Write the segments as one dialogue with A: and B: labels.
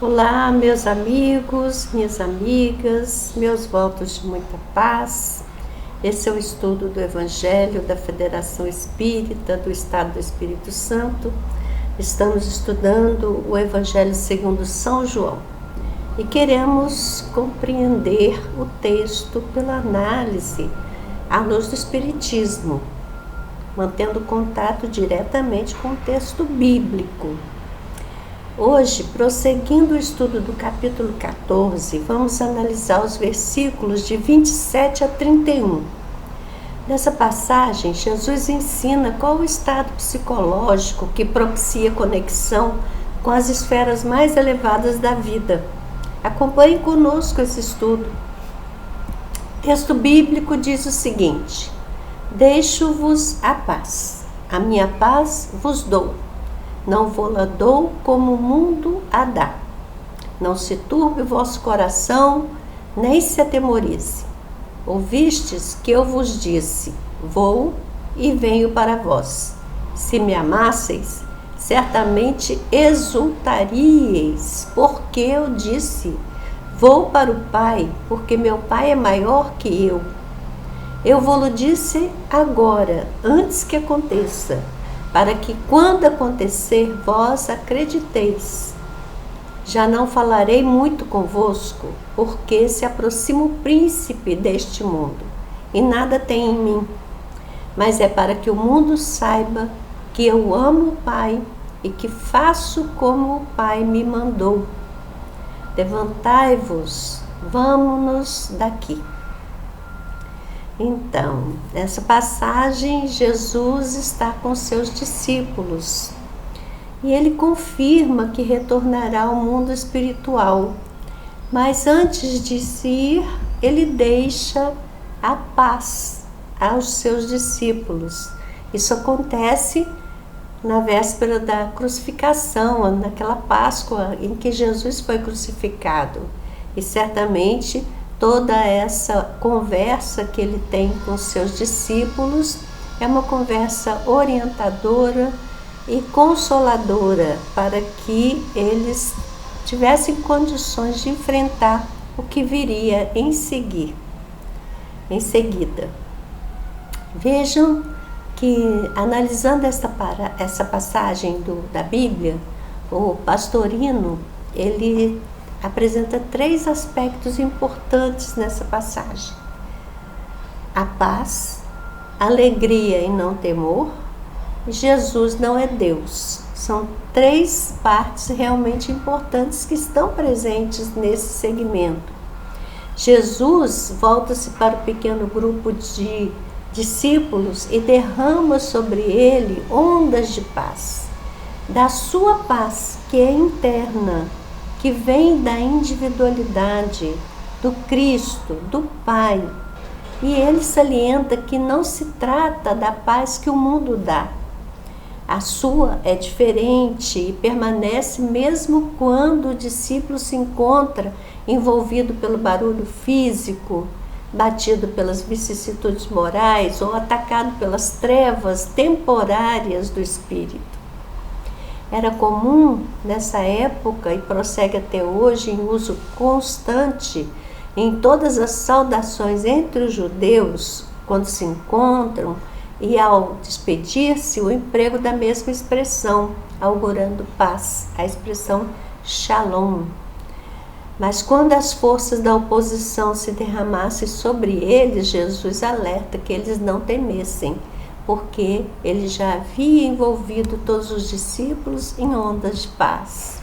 A: Olá, meus amigos, minhas amigas, meus votos de muita paz. Esse é o estudo do Evangelho da Federação Espírita do Estado do Espírito Santo. Estamos estudando o Evangelho segundo São João e queremos compreender o texto pela análise à luz do Espiritismo, mantendo contato diretamente com o texto bíblico. Hoje, prosseguindo o estudo do capítulo 14, vamos analisar os versículos de 27 a 31. Nessa passagem, Jesus ensina qual o estado psicológico que propicia conexão com as esferas mais elevadas da vida. Acompanhe conosco esse estudo. O texto bíblico diz o seguinte: Deixo-vos a paz, a minha paz vos dou. Não vô-la dou como o mundo a dá. Não se turbe o vosso coração, nem se atemorize. Ouvistes que eu vos disse: vou e venho para vós. Se me amasseis, certamente exultaríeis, porque eu disse: vou para o Pai, porque meu Pai é maior que eu. Eu vô-lo disse agora, antes que aconteça, para que quando acontecer vós acrediteis. Já não falarei muito convosco, porque se aproxima o príncipe deste mundo, e nada tem em mim. Mas é para que o mundo saiba que eu amo o Pai e que faço como o Pai me mandou. Levantai-vos, vamo-nos daqui. Então, nessa passagem, Jesus está com seus discípulos e ele confirma que retornará ao mundo espiritual. Mas antes de se ir, ele deixa a paz aos seus discípulos. Isso acontece na véspera da crucificação, naquela Páscoa em que Jesus foi crucificado. E certamente toda essa conversa que ele tem com seus discípulos é uma conversa orientadora e consoladora para que eles tivessem condições de enfrentar o que viria em seguida. Vejam que, analisando essa passagem da Bíblia, o Pastorino, ele apresenta 3 aspectos importantes nessa passagem: a paz, a alegria e não temor, e Jesus não é Deus. São 3 partes realmente importantes que estão presentes nesse segmento. Jesus volta-se para o pequeno grupo de discípulos e derrama sobre ele ondas de paz, da sua paz que é interna, que vem da individualidade do Cristo, do Pai. E ele salienta que não se trata da paz que o mundo dá. A sua é diferente e permanece mesmo quando o discípulo se encontra envolvido pelo barulho físico, batido pelas vicissitudes morais ou atacado pelas trevas temporárias do espírito. Era comum nessa época e prossegue até hoje em uso constante em todas as saudações entre os judeus, quando se encontram, e ao despedir-se, o emprego da mesma expressão, augurando paz, a expressão shalom. Mas quando as forças da oposição se derramassem sobre eles, Jesus alerta que eles não temessem, porque ele já havia envolvido todos os discípulos em ondas de paz.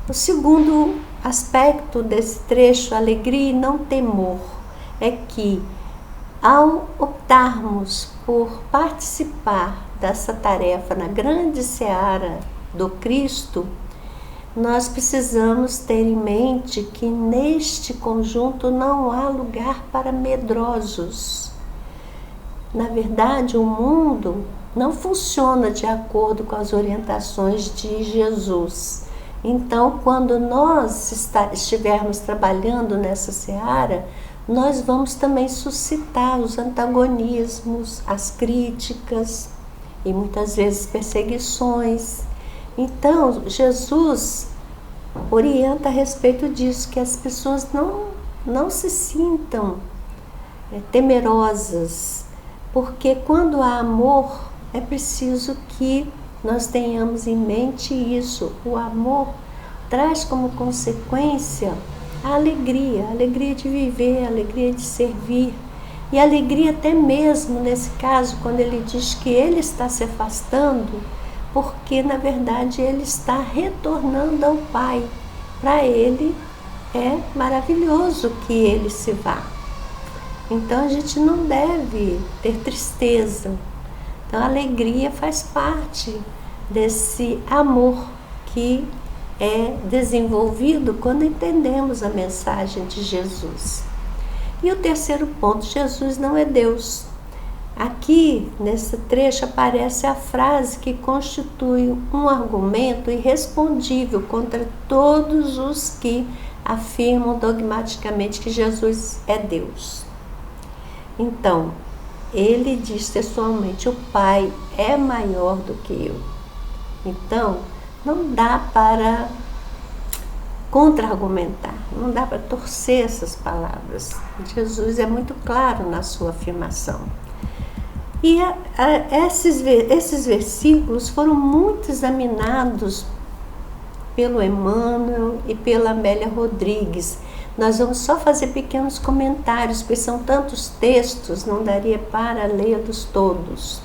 A: O segundo aspecto desse trecho, alegria e não temor, é que, ao optarmos por participar dessa tarefa na grande seara do Cristo, nós precisamos ter em mente que neste conjunto não há lugar para medrosos. Na verdade, o mundo não funciona de acordo com as orientações de Jesus. Então, quando nós estivermos trabalhando nessa seara, nós vamos também suscitar os antagonismos, as críticas e muitas vezes perseguições. Então, Jesus orienta a respeito disso, que as pessoas não se sintam temerosas, porque quando há amor, é preciso que nós tenhamos em mente isso. O amor traz como consequência a alegria de viver, a alegria de servir, e a alegria até mesmo nesse caso, quando ele diz que ele está se afastando, porque na verdade ele está retornando ao Pai. Para ele é maravilhoso que ele se vá. Então a gente não deve ter tristeza. Então a alegria faz parte desse amor que é desenvolvido quando entendemos a mensagem de Jesus. E o terceiro ponto, Jesus não é Deus. Aqui, nesse trecho, aparece a frase que constitui um argumento irrespondível contra todos os que afirmam dogmaticamente que Jesus é Deus. Então, ele diz textualmente: o Pai é maior do que eu. Então, não dá para contra-argumentar, não dá para torcer essas palavras. Jesus é muito claro na sua afirmação. E esses versículos foram muito examinados pelo Emmanuel e pela Amélia Rodrigues. Nós vamos só fazer pequenos comentários, porque são tantos textos, não daria para lê-los todos.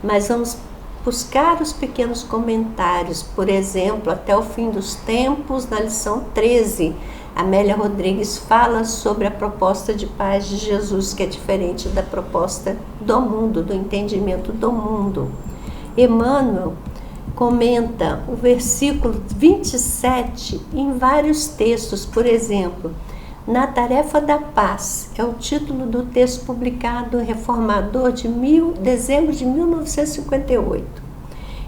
A: Mas vamos buscar os pequenos comentários. Por exemplo, até o fim dos tempos, na lição 13, Amélia Rodrigues fala sobre a proposta de paz de Jesus, que é diferente da proposta do mundo, do entendimento do mundo. Emmanuel comenta o versículo 27 em vários textos. Por exemplo, Na Tarefa da Paz, é o título do texto publicado em Reformador de dezembro de 1958.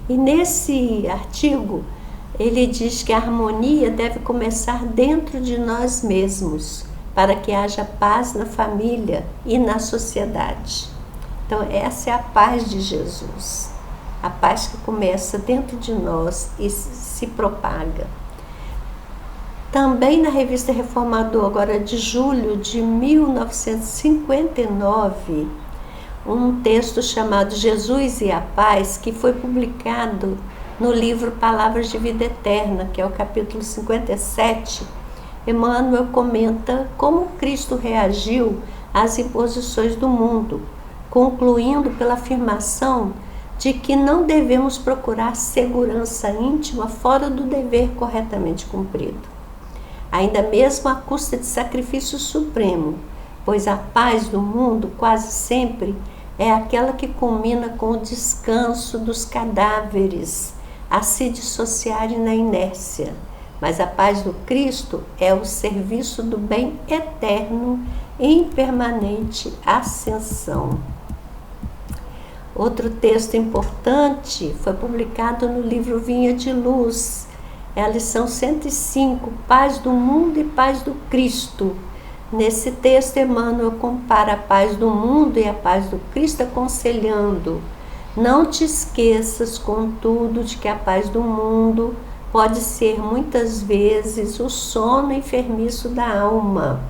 A: E nesse artigo, ele diz que a harmonia deve começar dentro de nós mesmos, para que haja paz na família e na sociedade. Então, essa é a paz de Jesus, a paz que começa dentro de nós e se propaga. Também na Revista Reformador, agora de julho de 1959, um texto chamado Jesus e a Paz, que foi publicado no livro Palavras de Vida Eterna, que é o capítulo 57, Emmanuel comenta como Cristo reagiu às imposições do mundo, concluindo pela afirmação de que não devemos procurar segurança íntima fora do dever corretamente cumprido, ainda mesmo à custa de sacrifício supremo, pois a paz do mundo quase sempre é aquela que culmina com o descanso dos cadáveres a se dissociarem na inércia, mas a paz do Cristo é o serviço do bem eterno em permanente ascensão. Outro texto importante foi publicado no livro Vinha de Luz, é a lição 105, Paz do Mundo e Paz do Cristo. Nesse texto, Emmanuel compara a paz do mundo e a paz do Cristo, aconselhando: não te esqueças, contudo, de que a paz do mundo pode ser muitas vezes o sono enfermiço da alma.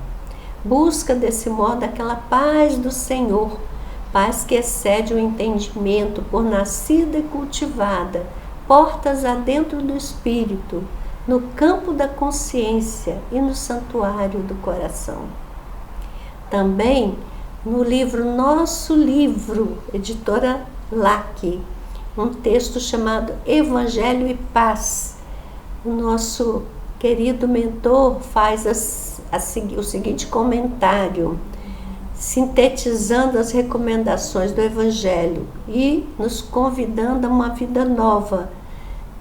A: Busca desse modo aquela paz do Senhor, paz que excede o entendimento, por nascida e cultivada, portas adentro do espírito, no campo da consciência e no santuário do coração. Também no livro Nosso Livro, editora LAC, um texto chamado Evangelho e Paz. O nosso querido mentor faz o seguinte comentário, sintetizando as recomendações do Evangelho e nos convidando a uma vida nova,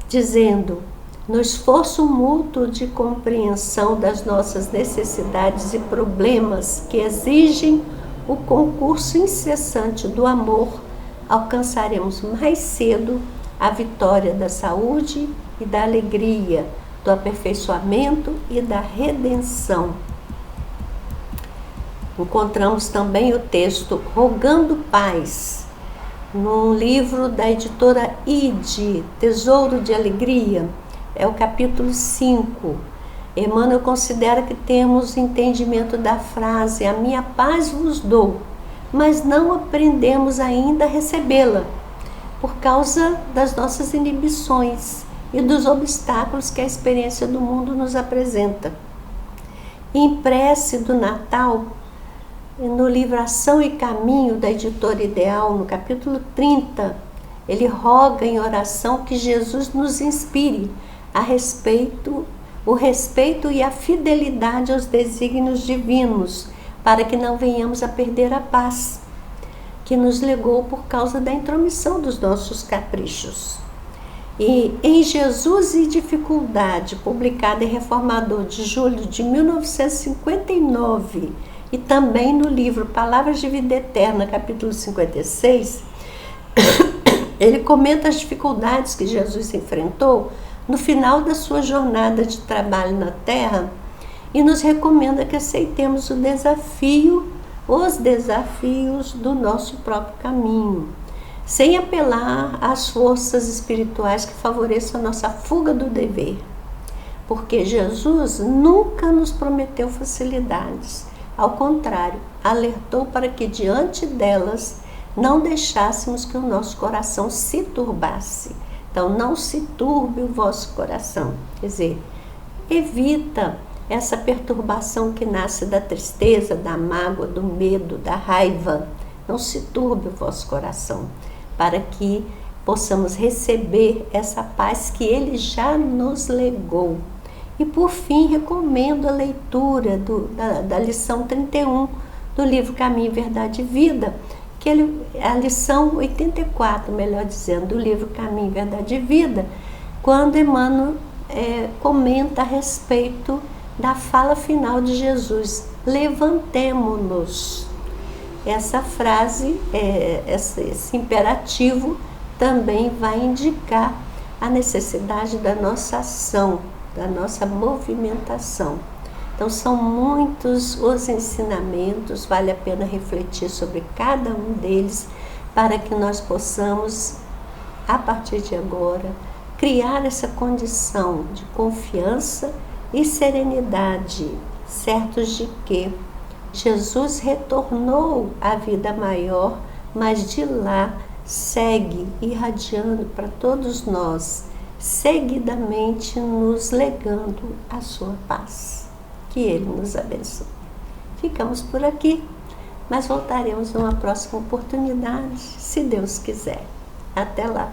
A: dizendo: no esforço mútuo de compreensão das nossas necessidades e problemas que exigem o concurso incessante do amor, alcançaremos mais cedo a vitória da saúde e da alegria, do aperfeiçoamento e da redenção. Encontramos também o texto Rogando Paz, num livro da editora Ide, Tesouro de Alegria, é o capítulo 5. Emmanuel considera que temos entendimento da frase: a minha paz vos dou, mas não aprendemos ainda a recebê-la, por causa das nossas inibições e dos obstáculos que a experiência do mundo nos apresenta. Em Prece do Natal, no livro Ação e Caminho, da Editora Ideal, no capítulo 30, ele roga em oração que Jesus nos inspire o respeito e a fidelidade aos desígnios divinos, para que não venhamos a perder a paz que nos legou por causa da intromissão dos nossos caprichos. E em Jesus e Dificuldade, publicada em Reformador de julho de 1959, e também no livro Palavras de Vida Eterna, capítulo 56, ele comenta as dificuldades que Jesus enfrentou no final da sua jornada de trabalho na Terra e nos recomenda que aceitemos os desafios do nosso próprio caminho, sem apelar às forças espirituais que favoreçam a nossa fuga do dever, porque Jesus nunca nos prometeu facilidades. Ao contrário, alertou para que diante delas não deixássemos que o nosso coração se turbasse. Então, não se turbe o vosso coração. Quer dizer, evita essa perturbação que nasce da tristeza, da mágoa, do medo, da raiva. Não se turbe o vosso coração, para que possamos receber essa paz que Ele já nos legou. E por fim, recomendo a leitura da lição 31 do livro Caminho, Verdade e Vida, a lição 84, melhor dizendo, do livro Caminho, Verdade e Vida, quando Emmanuel comenta a respeito da fala final de Jesus: levantemo-nos. Essa frase, esse imperativo, também vai indicar a necessidade da nossa ação, da nossa movimentação. Então, são muitos os ensinamentos, vale a pena refletir sobre cada um deles, para que nós possamos, a partir de agora, criar essa condição de confiança e serenidade, certos de que Jesus retornou à vida maior, mas de lá segue irradiando para todos nós, seguidamente nos legando a sua paz. Que Ele nos abençoe. Ficamos por aqui, mas voltaremos numa próxima oportunidade, se Deus quiser. Até lá.